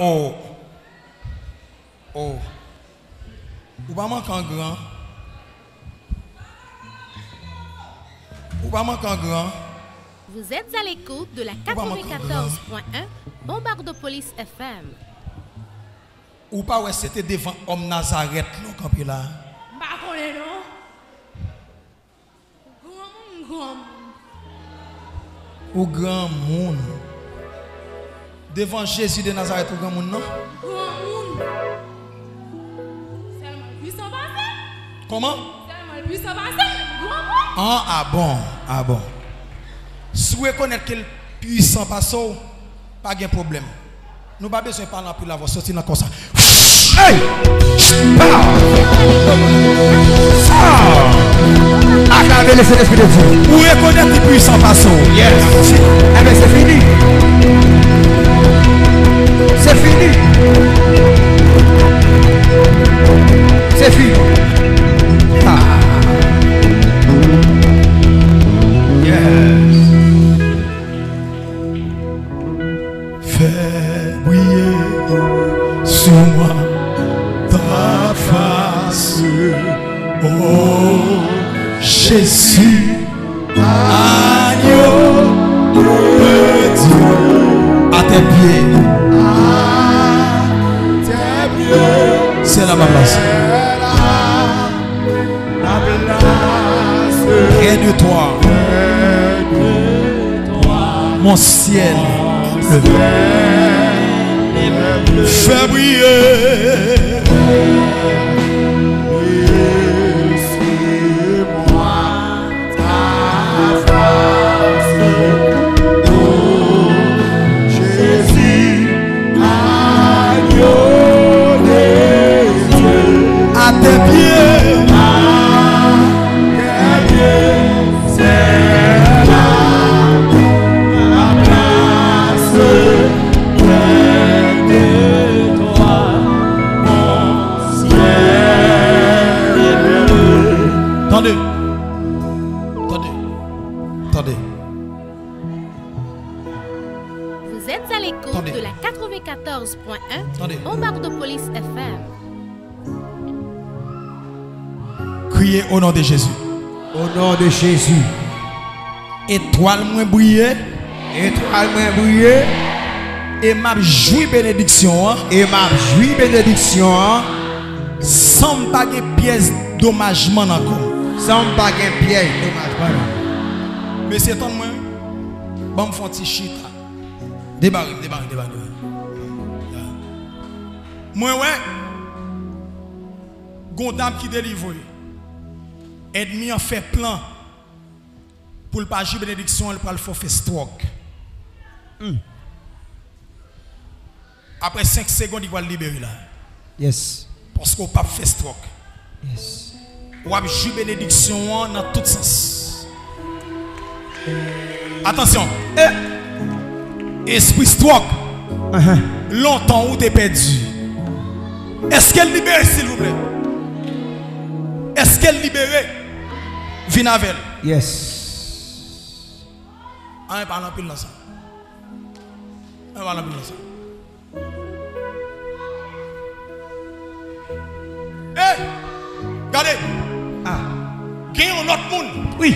Oh. Oh. Ou pas manquer en grand. Ou pas manquer en grand. Vous êtes à l'écoute de la 94.1 Bombardopolis FM. Ou pas ouais c'était devant homme Nazareth là campé là. Pas connais non. Grand. Ou grand monde. Devant Jésus de Nazareth ou grand monde non? Grand. Seulement puissant passé. Comment? Seulement puissant passé. Grand. Ah bon, ah bon. Si vous reconnaissez que le puissant passe, pas de problème. Nous pas besoin de parler pour la voix sortir dans comme ça. Hey! Acclamez le Saint-Esprit de Dieu. Vous reconnaissez que le puissant passe. Yes. Eh bien, c'est fini. C'est fini. C'est fini. Ah. Yes. Fais briller sur moi ta face, oh Jésus, agneau de Dieu. À tes pieds, c'est là ma place. Près de toi, mon ciel. Fais briller moi ta face, oh Jésus, agneau de Dieu. à tes pieds, c'est là la place. Attendez. Attendez. Vous êtes à l'écoute Attendez. de la 94.1 Attendez. Bombardopolis FM. Criez au nom de Jésus. Au nom de Jésus. Étoile moins briller. Étoile moins briller. Et m'a joui bénédiction. Et m'a joui bénédiction. Sans pas de pièces dommagement encore. Sans pas de piège. Dommage. Mais c'est tant moi. Bon, me font petit shit. Débarque. Moi, ouais. Gondam qui délivre. Ennemi en fait plan. Pour le pas jouer bénédiction, il va faire stroke. Après 5 secondes, il va le libérer là. Yes. Parce qu'on pas fait stroke. Yes. Ou a joué bénédiction dans tout sens. Attention. Esprit stroke. Longtemps où t'es perdu. Est-ce qu'elle libère s'il vous plaît? Est-ce qu'elle libère? Vinavel. Yes. On parle un peu de ça. On parle un peu de ça. Hey! Regardez! Ah. Gagne un autre monde. Oui.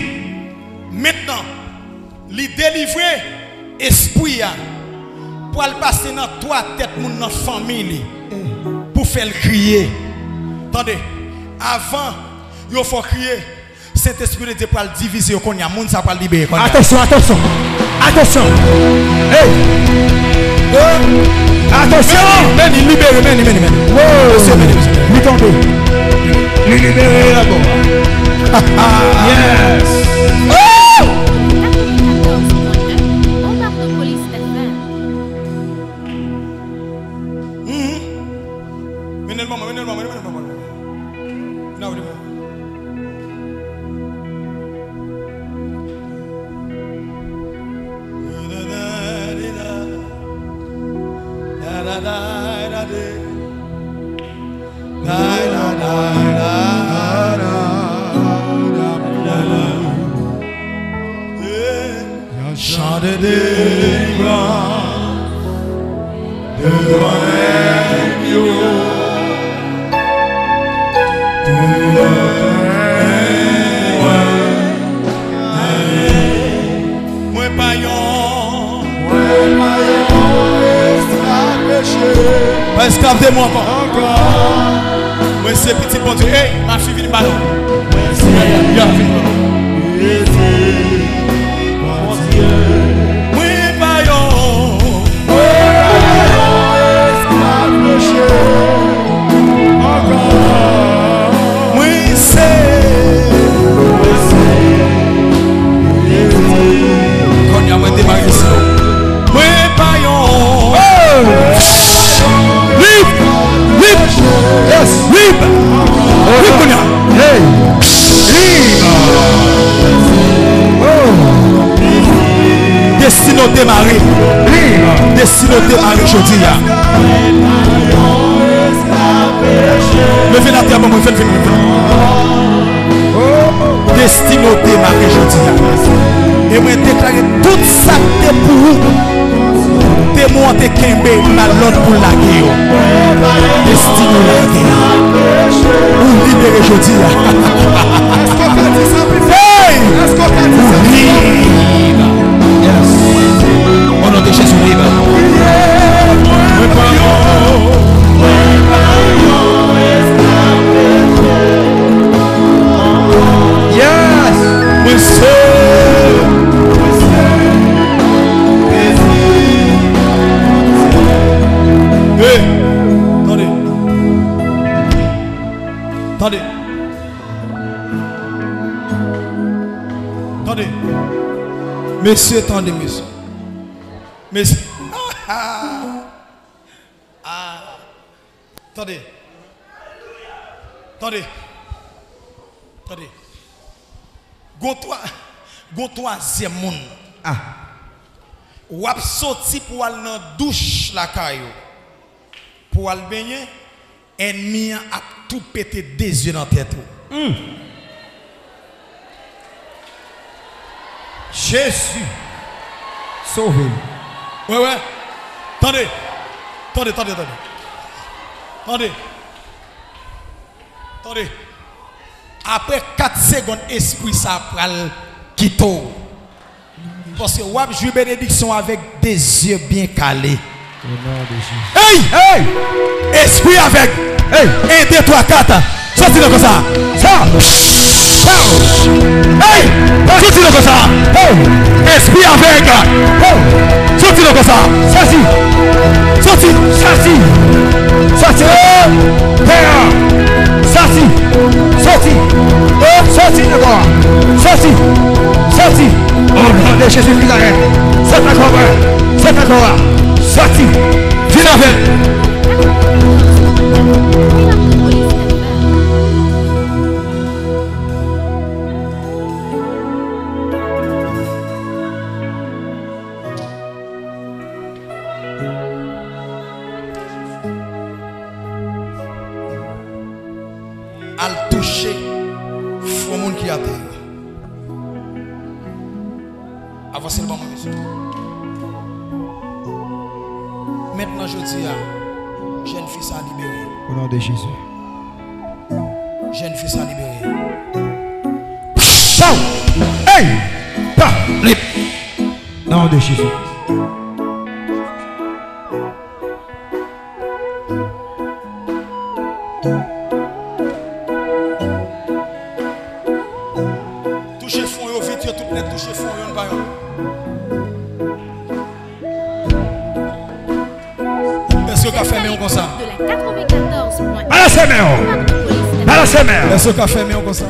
Maintenant, lui délivrer esprit pour le passer dans trois têtes de notre famille pour faire le crier. Attendez, avant, il faut crier. Saint-Esprit de Dieu pour le diviser, qu'on y a monde ça pour le libérer. Attention. Hey! Attention! Meni, libérez, meni. Lui tomber. Lui libérer là-bas. Yes! Bombardopolis FM. Menez le moment. Chant de délivrance devant Escapez-moi encore. Moi, c'est petit bon Dieu. Hey, ma fille, viens ballon. Oui, baillon. Oui, c'est. Quand il y a moins de démarrer ici. Oui, baillon. Yes. Libre. Libre. Hey. Destino démarrer. Destino démarrer aujourd'hui. Levez la terre, maman, faites venir. Destino démarrer aujourd'hui. Et moi déclarer tout ça que pour vous. Témoin de Kembe, malade pour la guerre. Destino la guerre. Vous libérez aujourd'hui. Hey! Yes. Au nom de Jésus libre. Yes. Hey, attendez. Attendez. Attendez. Messieurs, attendez, messieurs. Messieurs. Attendez. Attendez. Attendez. Gon troisième monde. Ah. Ou ap sorti pour aller dans douche la caillou. Pour aller baigner, ennemi a tout pété des yeux dans tête. Jésus. Sauvé. Ouais. Attendez. Attendez. Après 4 secondes, esprit ça pral quitter. Parce que wap jouer bénédiction avec des yeux bien calés. Au nom de Jésus. Hey! Esprit avec. Hey! 1, 2, 3, 4. Sortez-le comme ça. Hey! Sortez-le comme ça. Esprit avec. Sortez-le comme ça. Sorti. Père. Sorti. Au nom de Jésus de Nazareth. C'est encore. Sorti. Viens avec. Al toucher le monde qui a terre. Avancez le bon monsieur. Maintenant je dis à jeune fils à libérer. Au nom de Jésus. Jeune fils à libérer. Hey! Nom de Jésus. Touchez fond et vite, tout net touchez fond et on va. Est-ce que tu as fermé comme ça? De la 94.1. À la semaine. Est-ce que tu as fermé comme ça?